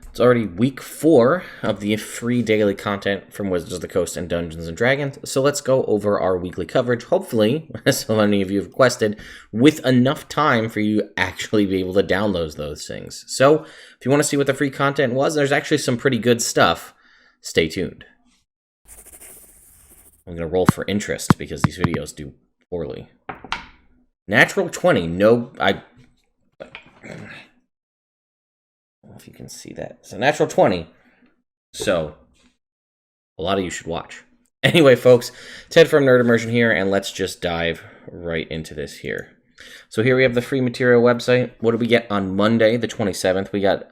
It's already week 4 of the free daily content from Wizards of the Coast and Dungeons and Dragons. So let's go over our weekly coverage. Hopefully, as so many of you have requested, with enough time for you to actually be able to download those things. So if you want to see what the free content was, there's actually some pretty good stuff. Stay tuned. I'm going to roll for interest because these videos do poorly. Natural 20. No, I don't know if you can see that. So natural 20. So a lot of you should watch. Anyway, folks, Ted from Nerd Immersion here, and let's just dive right into this here. So here we have the free material website. What did we get on Monday, the 27th? We got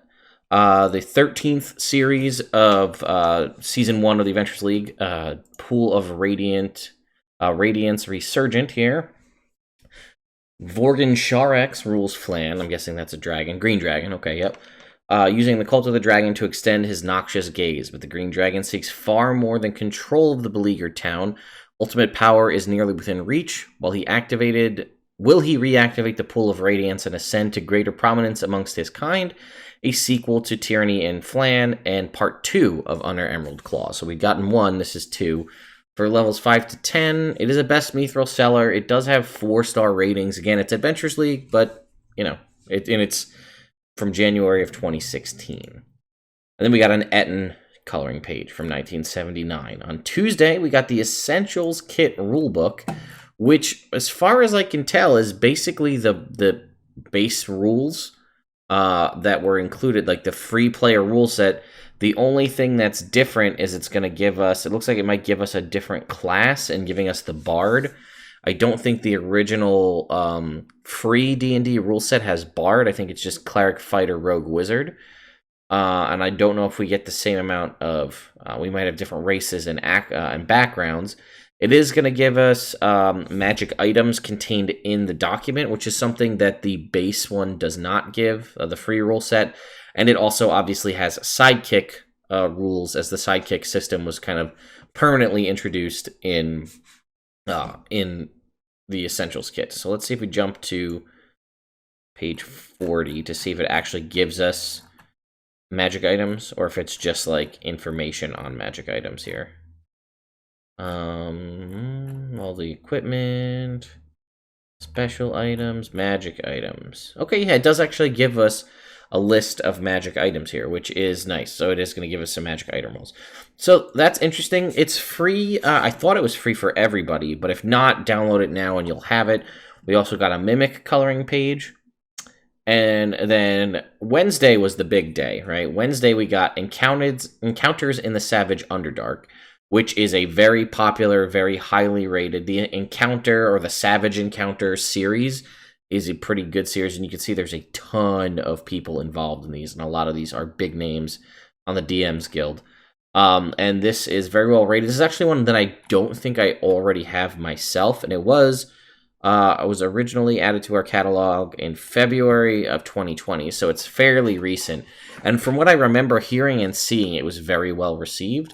the 13th series of Season 1 of the Adventures League, Pool of Radiance Resurgent here. Vorgan Sharex rules Flan. I'm guessing that's a dragon. Green dragon. Okay, yep. Using the Cult of the Dragon to extend his noxious gaze, but the Green Dragon seeks far more than control of the beleaguered town. Ultimate power is nearly within reach. Will he reactivate the Pool of Radiance and ascend to greater prominence amongst his kind? A sequel to Tyranny in Flan and part 2 of Under Emerald Claw. So we've gotten 1. This is 2. For levels 5 to 10, it is a best mithril seller. It does have 4-star ratings. Again, it's Adventures League, but, you know, it's from January of 2016. And then we got an Etten coloring page from 1979. On Tuesday, we got the Essentials Kit Rulebook, which, as far as I can tell, is basically the base rules that were included, like the free player rule set. The only thing that's different is it's going to give us, it looks like it might give us a different class and giving us the Bard. I don't think the original free D&D rule set has Bard. I think it's just Cleric, Fighter, Rogue, Wizard. And I don't know if we get the same amount of, we might have different races and backgrounds. It is going to give us magic items contained in the document, which is something that the base one does not give, the free rule set. And it also obviously has sidekick rules, as the sidekick system was kind of permanently introduced in the Essentials kit. So let's see if we jump to page 40 to see if it actually gives us magic items or if it's just like information on magic items here. All the equipment, special items, magic items. Okay, yeah, it does actually give us a list of magic items here, which is nice. So it is going to give us some magic item rolls. So that's interesting. It's free. I thought it was free for everybody, but if not, download it now and you'll have it. We also got a Mimic coloring page. And then Wednesday was the big day, right? Wednesday we got Encounters in the Savage Underdark, which is a very popular, very highly rated. The Encounter or the Savage Encounter series is a pretty good series, and you can see there's a ton of people involved in these, and a lot of these are big names on the DM's Guild. And this is very well rated. This is actually one that I don't think I already have myself, and it was originally added to our catalog in February of 2020, so it's fairly recent. And from what I remember hearing and seeing, it was very well received.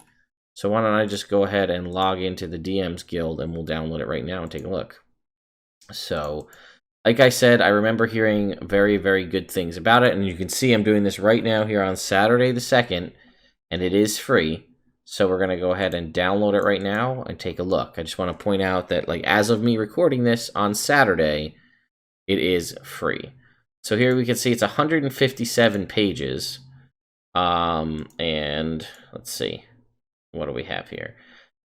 So why don't I just go ahead and log into the DM's Guild, and we'll download it right now and take a look. So, like I said, I remember hearing very, very good things about it, and you can see I'm doing this right now here on Saturday the 2nd, and it is free. So we're going to go ahead and download it right now and take a look. I just want to point out that, like, as of me recording this on Saturday, it is free. So here we can see it's 157 pages. And let's see. What do we have here?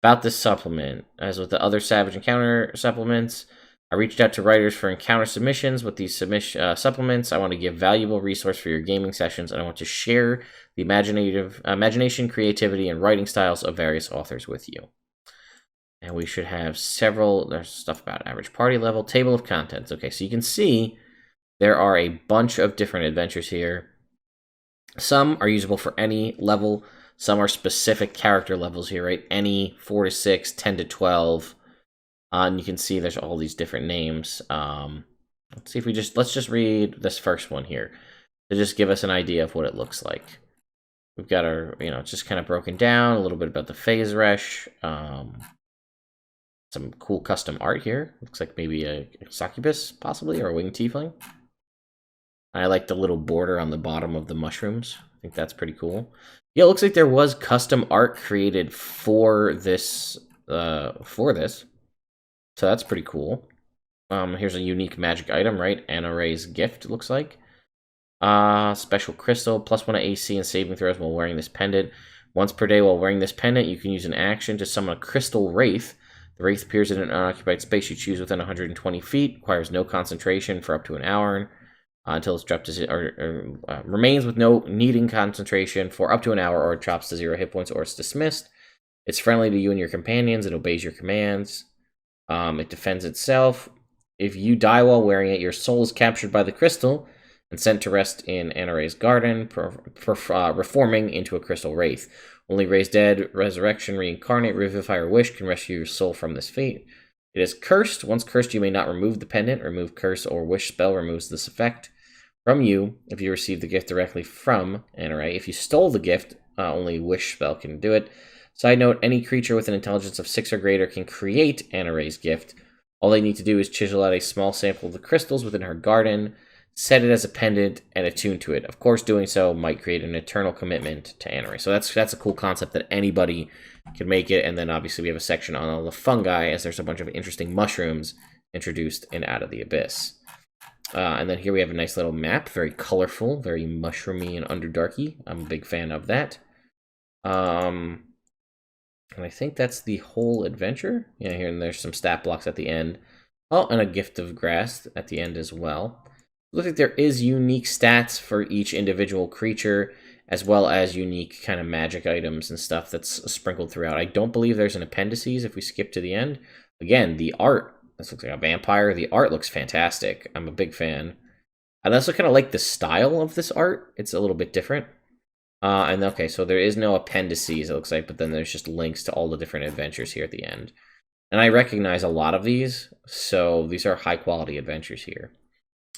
About this supplement. As with the other Savage Encounter supplements, I reached out to writers for encounter submissions. With these supplements, I want to give valuable resource for your gaming sessions, and I want to share the imagination, creativity, and writing styles of various authors with you. And we should have several. There's stuff about average party level, table of contents. Okay, so you can see there are a bunch of different adventures here. Some are usable for any level. Some are specific character levels here, right? Any 4 to 6, 10 to 12. And you can see there's all these different names. Let's see if let's just read this first one here to just give us an idea of what it looks like. We've got our, it's just kind of broken down, a little bit about the phase resh. Some cool custom art here. Looks like maybe a succubus, possibly, or a winged tiefling. I like the little border on the bottom of the mushrooms. I think that's pretty cool. Yeah, it looks like there was custom art created for this. So that's pretty cool. Here's a unique magic item, right? Anaray's gift, it looks like. Special crystal, +1 AC and saving throws while wearing this pendant. Once per day while wearing this pendant, you can use an action to summon a crystal wraith. The wraith appears in an unoccupied space you choose within 120 feet, requires no concentration for up to an hour, until it's dropped to remains with no needing concentration for up to an hour, or it drops to 0 hit points, or it's dismissed. It's friendly to you and your companions. It obeys your commands. It defends itself. If you die while wearing it, your soul is captured by the crystal and sent to rest in Anaray's garden, reforming into a crystal wraith. Only raise dead, resurrection, reincarnate, revivify, or wish can rescue your soul from this fate. It is cursed. Once cursed, you may not remove the pendant. Remove curse or wish spell removes this effect from you if you receive the gift directly from Anaray. If you stole the gift, only wish spell can do it. Side note, any creature with an intelligence of 6 or greater can create Anaray's gift. All they need to do is chisel out a small sample of the crystals within her garden, set it as a pendant, and attune to it. Of course, doing so might create an eternal commitment to Anaray. So that's a cool concept that anybody can make it. And then obviously we have a section on all the fungi, as there's a bunch of interesting mushrooms introduced in Out of the Abyss. And then here we have a nice little map, very colorful, very mushroomy and underdarky. I'm a big fan of that. And I think that's the whole adventure. Yeah, here and there's some stat blocks at the end. Oh, and a gift of grass at the end as well. Looks like there is unique stats for each individual creature, as well as unique kind of magic items and stuff that's sprinkled throughout. I don't believe there's an appendices if we skip to the end. Again, the art, this looks like a vampire. The art looks fantastic. I'm a big fan. I also kind of like the style of this art. It's a little bit different. And okay, so there is no appendices, it looks like, but then there's just links to all the different adventures here at the end. And I recognize a lot of these, so these are high-quality adventures here.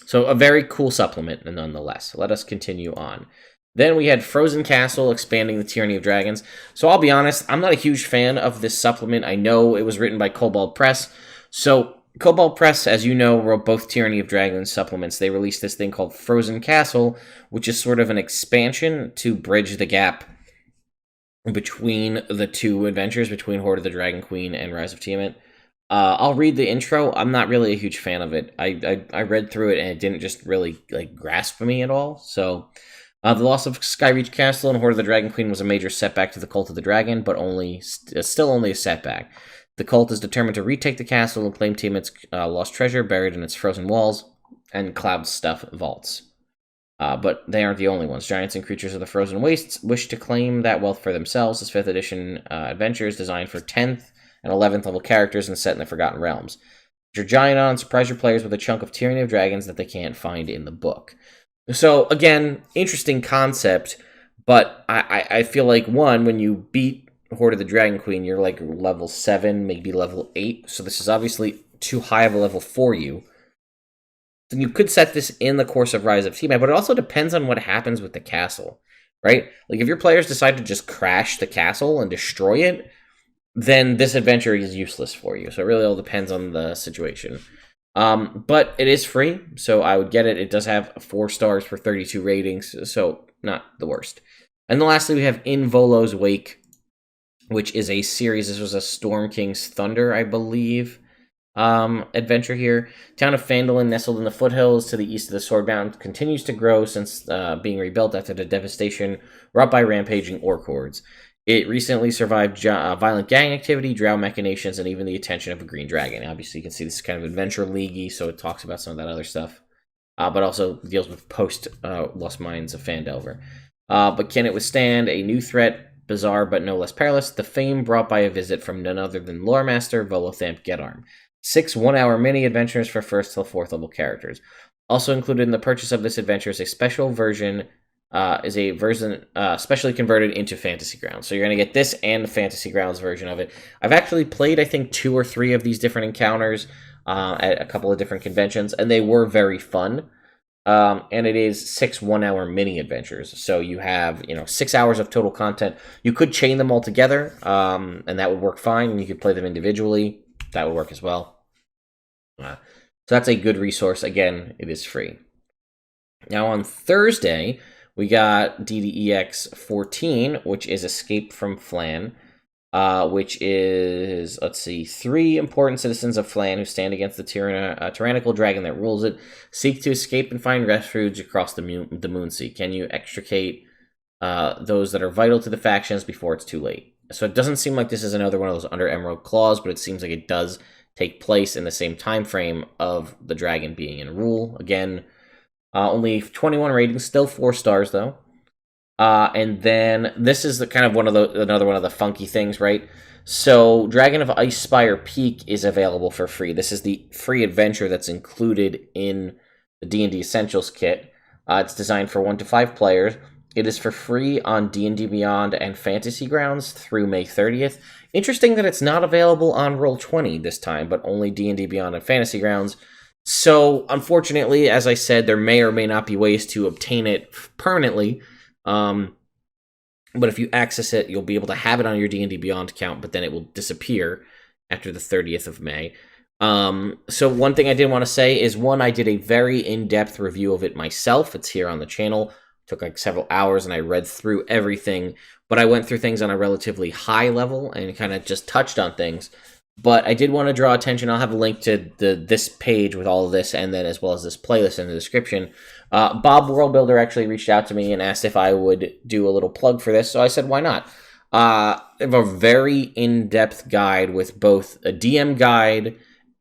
So a very cool supplement, nonetheless. Let us continue on. Then we had Frozen Castle, expanding the Tyranny of Dragons. So I'll be honest, I'm not a huge fan of this supplement. I know it was written by Kobold Press. So Kobold Press, as you know, wrote both Tyranny of Dragons supplements. They released this thing called Frozen Castle, which is sort of an expansion to bridge the gap between the two adventures, between Hoard of the Dragon Queen and Rise of Tiamat. I'll read the intro. I'm not really a huge fan of it. I read through it, and it didn't just really grasp me at all. So the loss of Skyreach Castle and Hoard of the Dragon Queen was a major setback to the Cult of the Dragon, but still only a setback. The cult is determined to retake the castle and claim Tiamat's lost treasure buried in its frozen walls and Cloud's stuff vaults. But they aren't the only ones. Giants and creatures of the frozen wastes wish to claim that wealth for themselves. This 5th edition adventure is designed for 10th and 11th level characters and set in the Forgotten Realms. Your Giant on, surprise your players with a chunk of Tyranny of Dragons that they can't find in the book. So, again, interesting concept, but I feel like, one, when you beat Hoard of the Dragon Queen, you're like level 7, maybe level 8, so this is obviously too high of a level for you. Then you could set this in the course of Rise of Tiamat, but it also depends on what happens with the castle, right? Like, if your players decide to just crash the castle and destroy it, then this adventure is useless for you. So it really all depends on the situation. But it is free, so I would get it. It does have 4 stars for 32 ratings, so not the worst. And then lastly, we have In Volo's Wake, which is a series. This was a Storm King's Thunder, I believe, adventure here. Town of Phandalin, nestled in the foothills to the east of the Swordbound, continues to grow since being rebuilt after the devastation wrought by rampaging orc hordes. It recently survived violent gang activity, drow machinations, and even the attention of a green dragon. Obviously, you can see this is kind of adventure league-y, so it talks about some of that other stuff, but also deals with post-Lost Mines of Phandelver. But can it withstand a new threat? Bizarre but no less perilous, the fame brought by a visit from none other than lore master Volothamp Gedarm. 6 one-hour mini-adventures for 1st till 4th level characters. Also included in the purchase of this adventure is a special version, specially converted into Fantasy Grounds. So you're going to get this and the Fantasy Grounds version of it. I've actually played, I think, 2 or 3 of these different encounters at a couple of different conventions, and they were very fun. And it is 6 one-hour mini-adventures. So you have, 6 hours of total content. You could chain them all together, and that would work fine. And you could play them individually. That would work as well. So that's a good resource. Again, it is free. Now on Thursday, We got DDEX 14, which is Escape from Flan, which is, let's see, 3 important citizens of Flan who stand against the tyrannical dragon that rules it, seek to escape and find refuge across the Moonsea. Can you extricate those that are vital to the factions before it's too late? So it doesn't seem like this is another one of those Under Emerald claws, but it seems like it does take place in the same time frame of the dragon being in rule. Again, only 21 ratings, still 4 stars though. And then this is the kind of another one of the funky things, right? So Dragon of Icespire Peak is available for free. This is the free adventure that's included in the D&D Essentials kit. It's designed for 1 to 5 players. It is for free on D&D Beyond and Fantasy Grounds through May 30th. Interesting that it's not available on Roll20 this time, but only D&D Beyond and Fantasy Grounds. So, unfortunately, as I said, there may or may not be ways to obtain it permanently. But if you access it, you'll be able to have it on your D&D Beyond account, but then it will disappear after the 30th of May. So one thing I did want to say is, one, I did a very in-depth review of it myself. It's here on the channel. Took like several hours and I read through everything, but I went through things on a relatively high level and kind of just touched on things. But I did want to draw attention. I'll have a link to this page with all of this, and then as well as this playlist in the description. Bob Worldbuilder actually reached out to me and asked if I would do a little plug for this, so I said, why not? I have a very in-depth guide with both a DM guide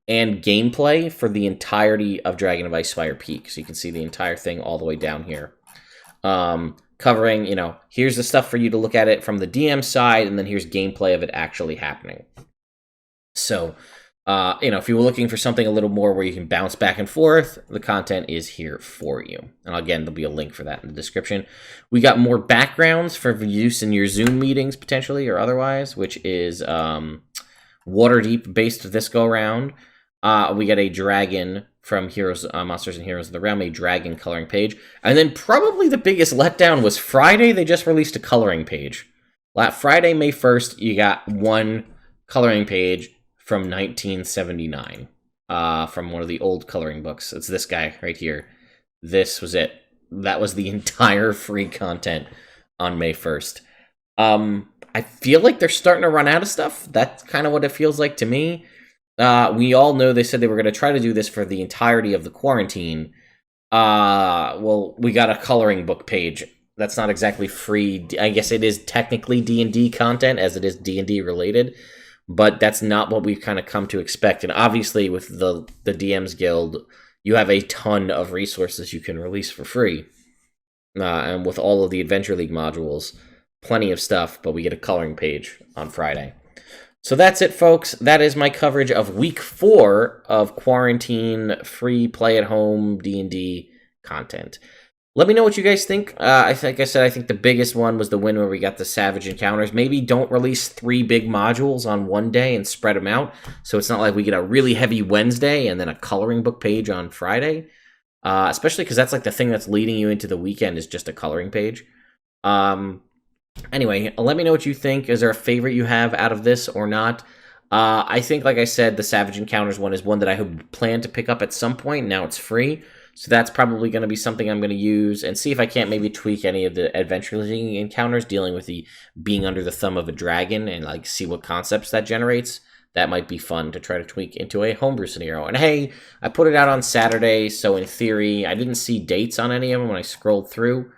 and gameplay for the entirety of Dragon of Icespire Peak. So you can see the entire thing all the way down here. Covering, here's the stuff for you to look at it from the DM side, and then here's gameplay of it actually happening. So, if you were looking for something a little more where you can bounce back and forth, the content is here for you. And again, there'll be a link for that in the description. We got more backgrounds for use in your Zoom meetings, potentially, or otherwise, which is Waterdeep based this go-around. We got a dragon from Heroes, Monsters and Heroes of the Realm, a dragon coloring page. And then probably the biggest letdown was Friday. They just released a coloring page. Friday, May 1st, you got one coloring page from 1979, from one of the old coloring books. It's this guy right here. This was it. That was the entire free content on May 1st. I feel like they're starting to run out of stuff. That's kind of what it feels like to me. We all know they said they were going to try to do this for the entirety of the quarantine. Well, we got a coloring book page. That's not exactly free. I guess it is technically D&D content, as it is D&D related, but that's not what we've kind of come to expect. And obviously, with the DMs Guild, you have a ton of resources you can release for free. And with all of the Adventure League modules, plenty of stuff, but we get a coloring page on Friday. So that's it, folks. That is my coverage of week 4 of quarantine free play-at-home D&D content. Let me know what you guys think. I think the biggest one was the win where we got the Savage Encounters. Maybe don't release 3 big modules on one day and spread them out, so it's not like we get a really heavy Wednesday and then a coloring book page on Friday. Especially because that's like the thing that's leading you into the weekend is just a coloring page. Anyway, let me know what you think. Is there a favorite you have out of this or not? I think, like I said, the Savage Encounters one is one that I had planned to pick up at some point. Now it's free. So that's probably going to be something I'm going to use and see if I can't maybe tweak any of the Adventure League encounters dealing with the being under the thumb of a dragon and like see what concepts that generates. That might be fun to try to tweak into a homebrew scenario. And hey, I put it out on Saturday, so in theory, I didn't see dates on any of them when I scrolled through.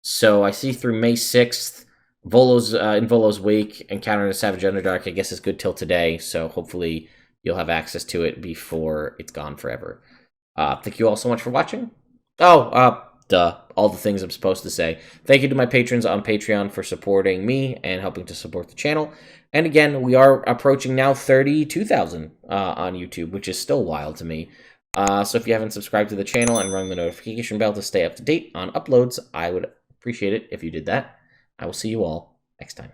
So I see through May 6th, in Volo's Wake, Encounter the Savage Underdark, I guess is good till today, so hopefully you'll have access to it before it's gone forever. Thank you all so much for watching. All the things I'm supposed to say. Thank you to my patrons on Patreon for supporting me and helping to support the channel. And again, we are approaching now 32,000 on YouTube, which is still wild to me. So if you haven't subscribed to the channel and rung the notification bell to stay up to date on uploads, I would appreciate it if you did that. I will see you all next time.